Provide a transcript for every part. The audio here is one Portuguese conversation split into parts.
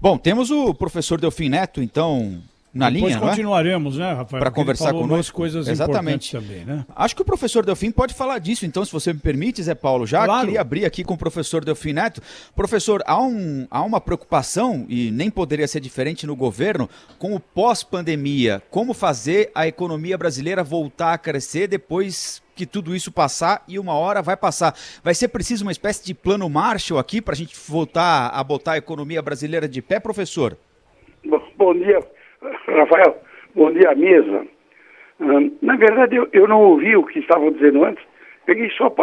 Bom, temos o professor Delfim Neto, então, na linha, Depois não é? continuaremos, né, Rafael? Para conversar falou conosco. mais coisas Exatamente. importantes também, né? Acho que o professor Delfim pode falar disso, então, se você me permite, Zé Paulo. Já Claro. queria abrir aqui com o professor Delfim Neto. Professor, há uma preocupação, e nem poderia ser diferente no governo, com o pós-pandemia. Como fazer a economia brasileira voltar a crescer depois que tudo isso passar, e uma hora vai passar. Vai ser preciso uma espécie de plano Marshall aqui para a gente voltar a botar a economia brasileira de pé, professor? Bom dia, Rafael. Bom dia, mesa. Na verdade, eu não ouvi o que estavam dizendo antes. Peguei só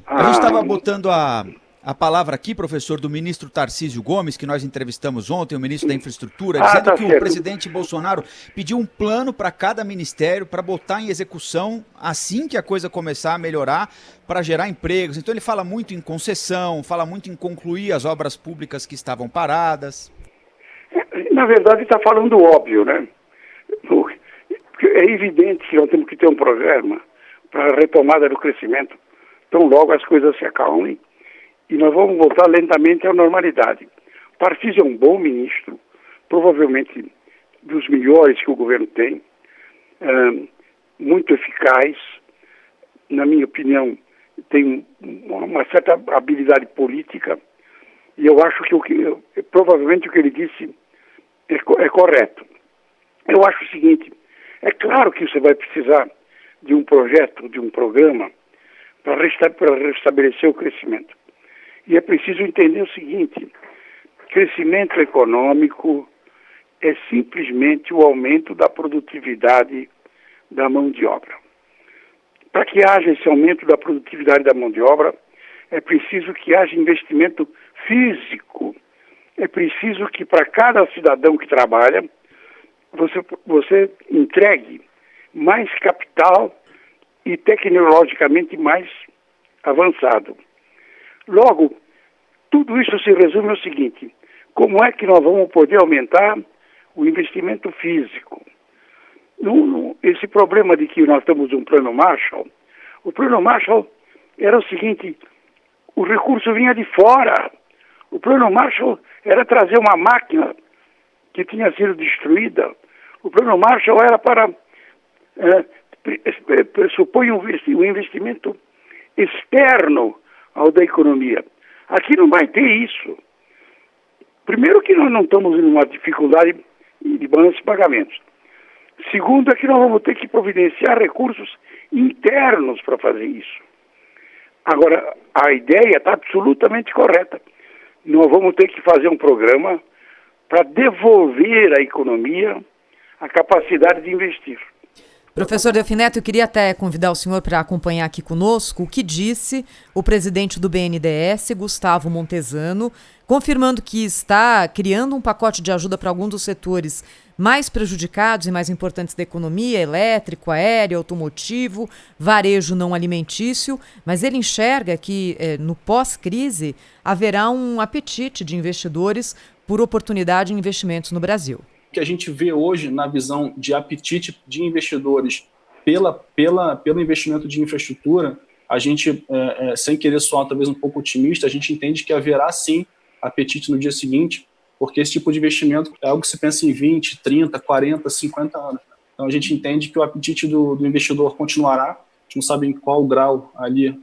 A gente estava botando a palavra aqui, professor, do ministro Tarcísio Gomes, que nós entrevistamos ontem, o ministro da Infraestrutura, dizendo que certo. O presidente Bolsonaro pediu um plano para cada ministério para botar em execução assim que a coisa começar a melhorar, para gerar empregos. Então ele fala muito em concessão, fala muito em concluir as obras públicas que estavam paradas. Na verdade, está falando óbvio, né? É evidente que nós temos que ter um programa para a retomada do crescimento. Tão logo as coisas se acalmem e nós vamos voltar lentamente à normalidade. Tarcísio é um bom ministro, provavelmente dos melhores que o governo tem, muito eficaz, na minha opinião, tem uma certa habilidade política, e eu acho que provavelmente o que ele disse é correto. Eu acho o seguinte: é claro que você vai precisar de um projeto, de um programa, para restabelecer o crescimento. E é preciso entender o seguinte: crescimento econômico é simplesmente o aumento da produtividade da mão de obra. Para que haja esse aumento da produtividade da mão de obra, é preciso que haja investimento físico. É preciso que para cada cidadão que trabalha, você entregue mais capital e tecnologicamente mais avançado. Logo, tudo isso se resume ao seguinte: como é que nós vamos poder aumentar o investimento físico? Esse problema de que nós temos um plano Marshall, o plano Marshall era o seguinte: o recurso vinha de fora. O plano Marshall era trazer uma máquina que tinha sido destruída. O plano Marshall era para pressupõe um investimento externo ao da economia. Aqui não vai ter isso. Primeiro que nós não estamos em uma dificuldade de balanço de pagamentos. Segundo é que nós vamos ter que providenciar recursos internos para fazer isso. Agora, a ideia está absolutamente correta. Nós vamos ter que fazer um programa para devolver à economia a capacidade de investir. Professor Delfim Neto, eu queria até convidar o senhor para acompanhar aqui conosco o que disse o presidente do BNDES, Gustavo Montesano, confirmando que está criando um pacote de ajuda para alguns dos setores mais prejudicados e mais importantes da economia: elétrico, aéreo, automotivo, varejo não alimentício, mas ele enxerga que no pós-crise haverá um apetite de investidores por oportunidade em investimentos no Brasil. Que a gente vê hoje na visão de apetite de investidores pelo investimento de infraestrutura, a gente, sem querer soar talvez um pouco otimista, a gente entende que haverá sim apetite no dia seguinte, porque esse tipo de investimento é algo que se pensa em 20, 30, 40, 50 anos. Então a gente entende que o apetite do investidor continuará, a gente não sabe em qual grau ali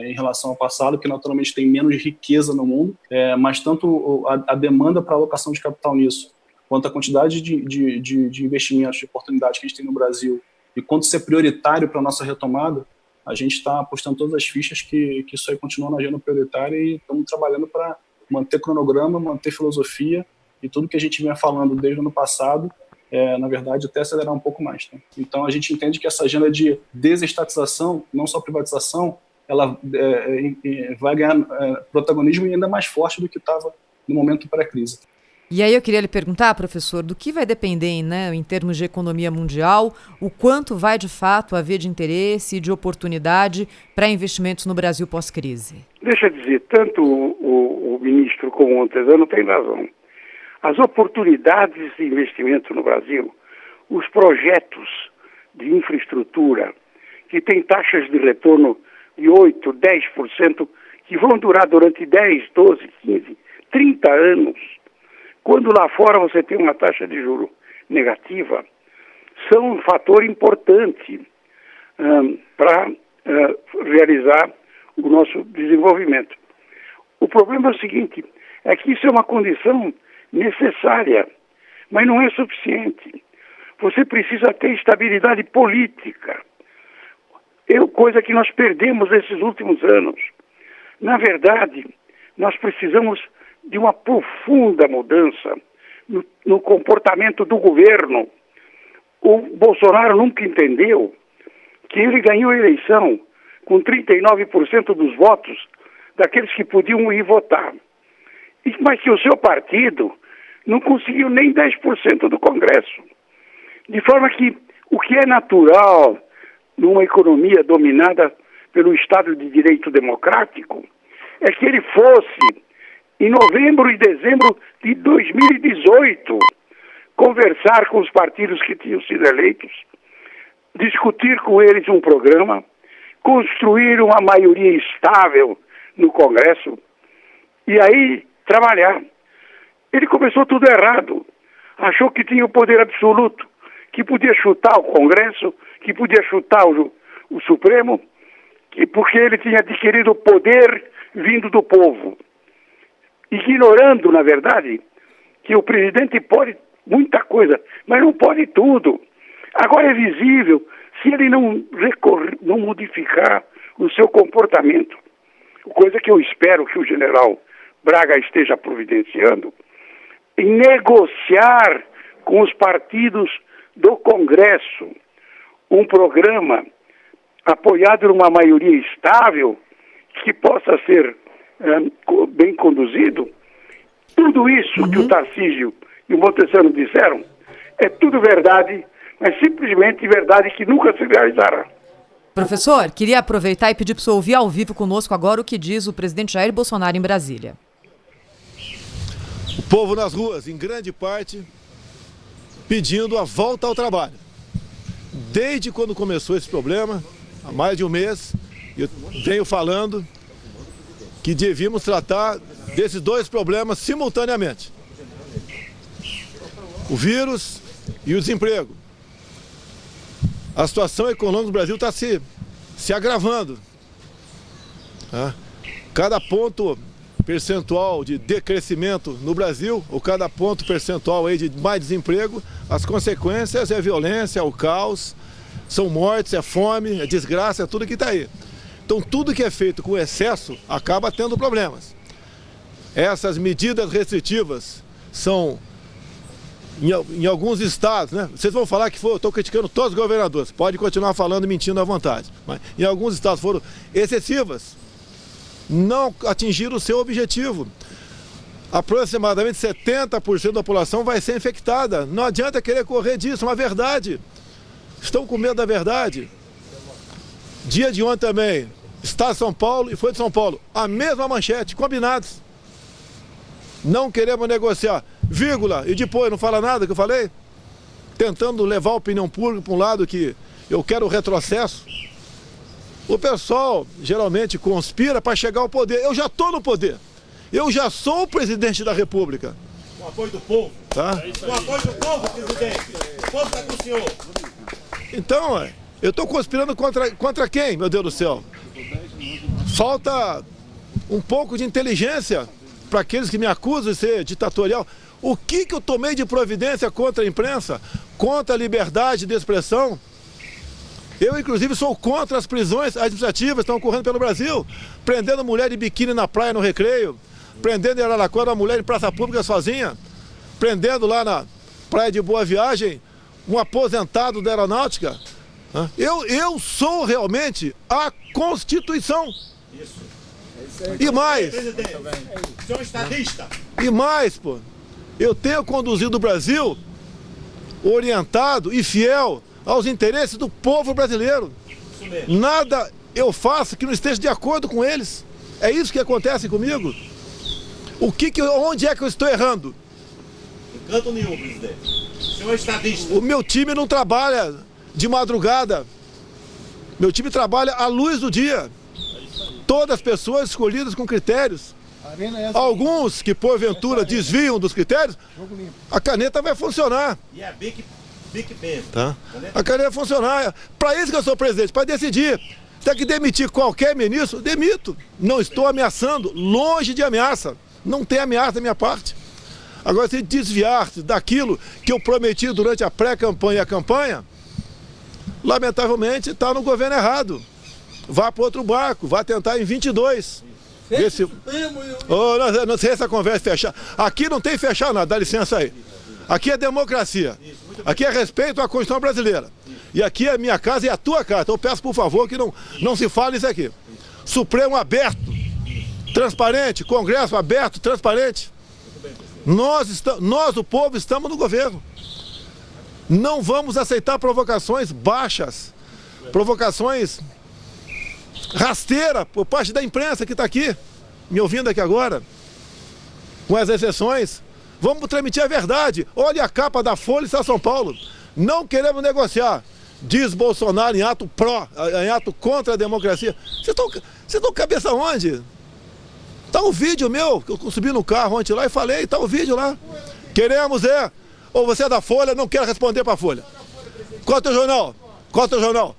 em relação ao passado, que naturalmente tem menos riqueza no mundo, mas tanto a demanda para alocação de capital nisso, quanto a quantidade de investimentos, de oportunidades que a gente tem no Brasil, e quanto isso é prioritário para a nossa retomada, a gente está apostando todas as fichas que isso aí continua na agenda prioritária, e estamos trabalhando para manter cronograma, manter filosofia, e tudo que a gente vinha falando desde o ano passado, na verdade, até acelerar um pouco mais. Tá? Então, a gente entende que essa agenda de desestatização, não só privatização, ela vai ganhar protagonismo ainda mais forte do que estava no momento pré-crise. E aí eu queria lhe perguntar, professor, do que vai depender, né, em termos de economia mundial, o quanto vai de fato haver de interesse e de oportunidade para investimentos no Brasil pós-crise? Deixa eu dizer, tanto o ministro como o Montesano têm razão. As oportunidades de investimento no Brasil, os projetos de infraestrutura, que têm taxas de retorno de 8%, 10%, que vão durar durante 10, 12, 15, 30 anos, quando lá fora você tem uma taxa de juros negativa, são um fator importante para realizar o nosso desenvolvimento. O problema é o seguinte, é que isso é uma condição necessária, mas não é suficiente. Você precisa ter estabilidade política, coisa que nós perdemos nesses últimos anos. Na verdade, nós precisamos de uma profunda mudança no comportamento do governo. O Bolsonaro nunca entendeu que ele ganhou a eleição com 39% dos votos daqueles que podiam ir votar. Mas que o seu partido não conseguiu nem 10% do Congresso. De forma que o que é natural numa economia dominada pelo Estado de Direito Democrático é que ele fosse, em novembro e dezembro de 2018, conversar com os partidos que tinham sido eleitos, discutir com eles um programa, construir uma maioria estável no Congresso e aí trabalhar. Ele começou tudo errado. Achou que tinha o poder absoluto, que podia chutar o Congresso, que podia chutar o Supremo, porque ele tinha adquirido o poder vindo do povo. Ignorando, na verdade, que o presidente pode muita coisa, mas não pode tudo. Agora é visível, se ele não modificar o seu comportamento, coisa que eu espero que o general Braga esteja providenciando, em negociar com os partidos do Congresso um programa apoiado numa maioria estável que possa ser bem conduzido. Tudo isso que o Tarcísio e o Montesano disseram é tudo verdade, mas simplesmente verdade que nunca se realizará. Professor, queria aproveitar e pedir para o senhor ouvir ao vivo conosco agora o que diz o presidente Jair Bolsonaro em Brasília. O povo nas ruas, em grande parte, pedindo a volta ao trabalho. Desde quando começou esse problema, há mais de um mês, eu venho falando que devíamos tratar desses dois problemas simultaneamente. O vírus e o desemprego. A situação econômica do Brasil está se agravando. Cada ponto percentual de decrescimento no Brasil, ou cada ponto percentual aí de mais desemprego, as consequências é violência, é o caos, são mortes, é fome, é desgraça, é tudo que está aí. Então tudo que é feito com excesso acaba tendo problemas. Essas medidas restritivas são, em alguns estados, né? Vocês vão falar que eu estou criticando todos os governadores, pode continuar falando, mentindo à vontade, mas em alguns estados foram excessivas, não atingiram o seu objetivo. Aproximadamente 70% da população vai ser infectada. Não adianta querer correr disso, é uma verdade. Estão com medo da verdade. Dia de ontem também, Estado de São Paulo e foi de São Paulo, a mesma manchete, combinados. Não queremos negociar, vírgula, e depois não fala nada que eu falei, tentando levar a opinião pública para um lado que eu quero retrocesso. O pessoal geralmente conspira para chegar ao poder. Eu já estou no poder. Eu já sou o presidente da República. Com o apoio do povo. Tá? Com o apoio do povo, presidente. O povo está com o senhor. Então, eu estou conspirando contra quem, meu Deus do céu? Falta um pouco de inteligência para aqueles que me acusam de ser ditatorial. O que eu tomei de providência contra a imprensa? Contra a liberdade de expressão? Eu, inclusive, sou contra as prisões administrativas que estão ocorrendo pelo Brasil, prendendo mulher de biquíni na praia no recreio, prendendo em Araraquara uma mulher em praça pública sozinha, prendendo lá na praia de Boa Viagem um aposentado da aeronáutica. Eu sou realmente a Constituição. Isso. E mais. Presidente, o senhor é estadista. E mais, eu tenho conduzido o Brasil orientado e fiel aos interesses do povo brasileiro. Nada eu faço que não esteja de acordo com eles. É isso que acontece comigo. Onde é que eu estou errando? Em canto nenhum, presidente. O senhor é estadista. O meu time não trabalha de madrugada. Meu time trabalha à luz do dia. Todas as pessoas escolhidas com critérios. alguns que porventura desviam dos critérios, a caneta vai funcionar. E é Bic mesmo. Tá? A caneta vai funcionar. Para isso que eu sou presidente, para decidir. Se tem que demitir qualquer ministro, demito. Não estou ameaçando, longe de ameaça. Não tem ameaça da minha parte. Agora, se desviar-se daquilo que eu prometi durante a pré-campanha e a campanha, lamentavelmente está no governo errado. Vá para outro barco, vá tentar em 22. Não sei essa conversa fechar. Aqui não tem fechar nada, dá licença aí. Aqui é democracia. Aqui é respeito à Constituição brasileira. E aqui é a minha casa e a tua casa. Então eu peço, por favor, que não se fale isso aqui. Supremo aberto, transparente, Congresso aberto, transparente. Nós, o povo, estamos no governo. Não vamos aceitar provocações baixas, provocações rasteiras por parte da imprensa que está aqui, me ouvindo aqui agora, com as exceções. Vamos transmitir a verdade. Olha a capa da Folha de São Paulo. Não queremos negociar. Diz Bolsonaro em ato em ato contra a democracia. Vocês estão cabeça onde? Tá um vídeo meu, que eu subi no carro ontem lá e falei, tá o vídeo lá. Queremos ou você é da Folha, não quer responder para a Folha. Qual é o teu jornal? Qual é o teu jornal?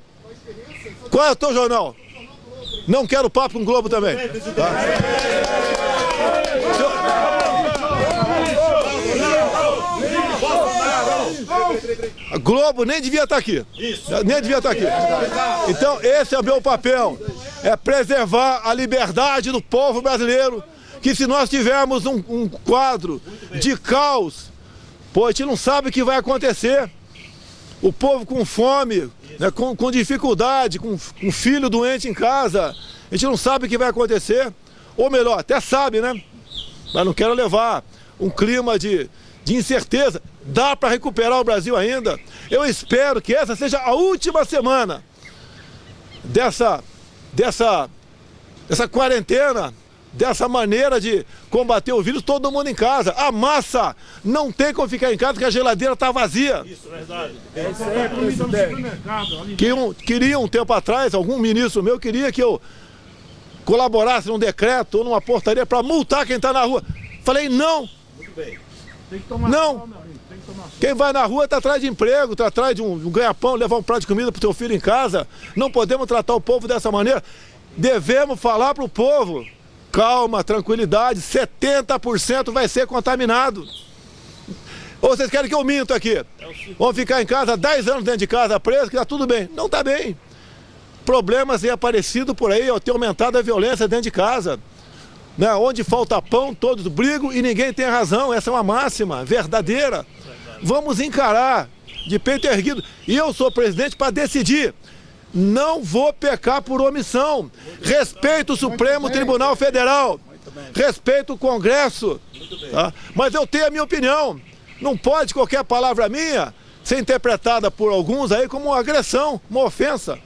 Qual é o teu jornal? Não quero papo com o Globo também. Tá? A Globo nem devia estar aqui. Nem devia estar aqui. Então, esse é o meu papel. É preservar a liberdade do povo brasileiro. Que se nós tivermos um quadro de caos, pô, a gente não sabe o que vai acontecer. O povo com fome, né, com dificuldade, com filho doente em casa. A gente não sabe o que vai acontecer. Ou melhor, até sabe, né? Mas não quero levar um clima de incerteza. Dá para recuperar o Brasil ainda. Eu espero que essa seja a última semana dessa quarentena, dessa maneira de combater o vírus, todo mundo em casa. A massa não tem como ficar em casa porque a geladeira está vazia. Isso, verdade. Queria um tempo atrás, algum ministro meu queria que eu colaborasse num decreto ou numa portaria para multar quem está na rua. Falei, não. Muito bem. Não. Quem vai na rua está atrás de emprego, está atrás de um ganha-pão, levar um prato de comida para o teu filho em casa. Não podemos tratar o povo dessa maneira. Devemos falar para o povo, calma, tranquilidade, 70% vai ser contaminado. Ou vocês querem que eu minto aqui? Vamos ficar em casa 10 anos dentro de casa preso, que está tudo bem. Não está bem. Problemas têm aparecido por aí, tem aumentado a violência dentro de casa. Né? Onde falta pão, todos brigam e ninguém tem razão. Essa é uma máxima verdadeira. Vamos encarar de peito erguido. E eu sou presidente para decidir. Não vou pecar por omissão. Respeito o Supremo Tribunal Federal. Respeito o Congresso. Tá? Mas eu tenho a minha opinião. Não pode qualquer palavra minha ser interpretada por alguns aí como uma agressão, uma ofensa.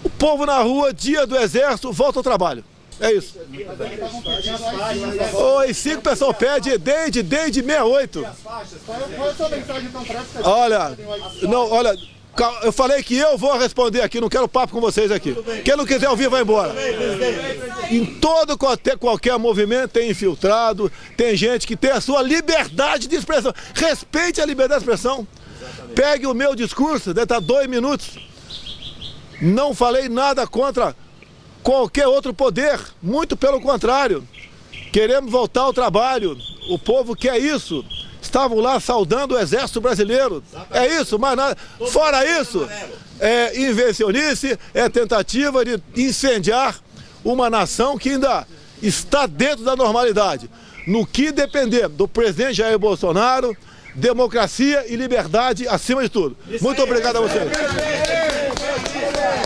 O povo na rua, dia do Exército, volta ao trabalho. É isso. Oi, 5 pessoas pedem desde 68. Olha, eu falei que eu vou responder aqui, não quero papo com vocês aqui. Quem não quiser ouvir, vai embora. Em todo qualquer movimento tem infiltrado, tem gente que tem a sua liberdade de expressão. Respeite a liberdade de expressão. Pegue o meu discurso, deve estar 2 minutos. Não falei nada contra qualquer outro poder, muito pelo contrário. Queremos voltar ao trabalho, o povo quer isso. Estavam lá saudando o Exército Brasileiro. É isso, mas nada. Fora isso, é invencionice, é tentativa de incendiar uma nação que ainda está dentro da normalidade. No que depender do presidente Jair Bolsonaro, democracia e liberdade acima de tudo. Muito obrigado a vocês.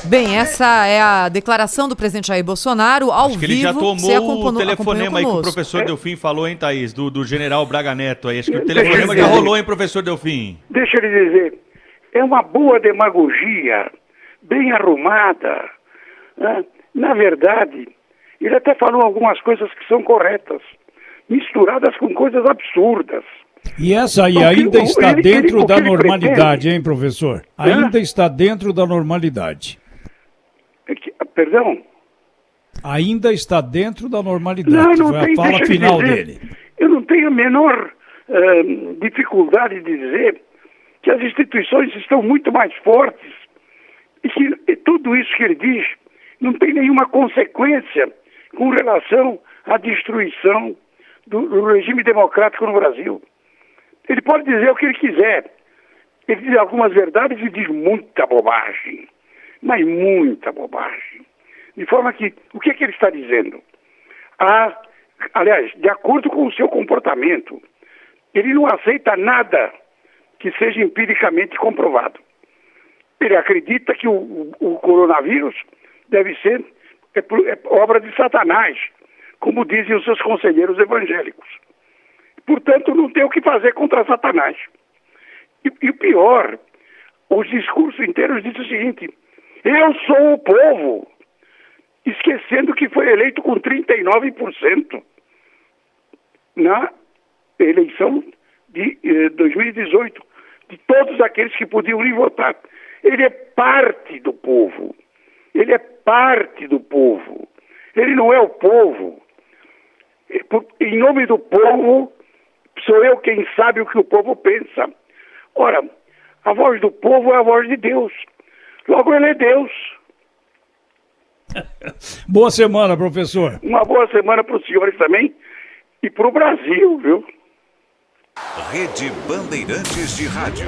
Bem, essa é a declaração do presidente Jair Bolsonaro ao vivo. Acho que ele já tomou o telefonema aí que o professor Delfim falou, hein, Thaís? Do general Braga Neto aí. Acho que o telefonema já rolou, hein, professor Delfim? Deixa eu lhe dizer, é uma boa demagogia, bem arrumada. Né? Na verdade, ele até falou algumas coisas que são corretas, misturadas com coisas absurdas. E essa aí ainda está dentro da normalidade, hein, professor? Ainda está dentro da normalidade. Perdão? Ainda está dentro da normalidade. Não Foi tem, a fala final dele. Eu não tenho a menor dificuldade de dizer que as instituições estão muito mais fortes e que tudo isso que ele diz não tem nenhuma consequência com relação à destruição do regime democrático no Brasil. Ele pode dizer o que ele quiser. Ele diz algumas verdades e diz muita bobagem. Mas muita bobagem. De forma que, o que é que ele está dizendo? Aliás, de acordo com o seu comportamento, ele não aceita nada que seja empiricamente comprovado. Ele acredita que o coronavírus deve ser obra de Satanás, como dizem os seus conselheiros evangélicos. Portanto, não tem o que fazer contra Satanás. E o pior, os discursos inteiros dizem o seguinte: eu sou o povo, esquecendo que foi eleito com 39% na eleição de 2018, de todos aqueles que podiam ir votar. Ele é parte do povo. Ele é parte do povo. Ele não é o povo. Em nome do povo, sou eu quem sabe o que o povo pensa. Ora, a voz do povo é a voz de Deus. Logo, ele é Deus. Boa semana, professor. Uma boa semana para os senhores também e para o Brasil, viu? Rede Bandeirantes de Rádio.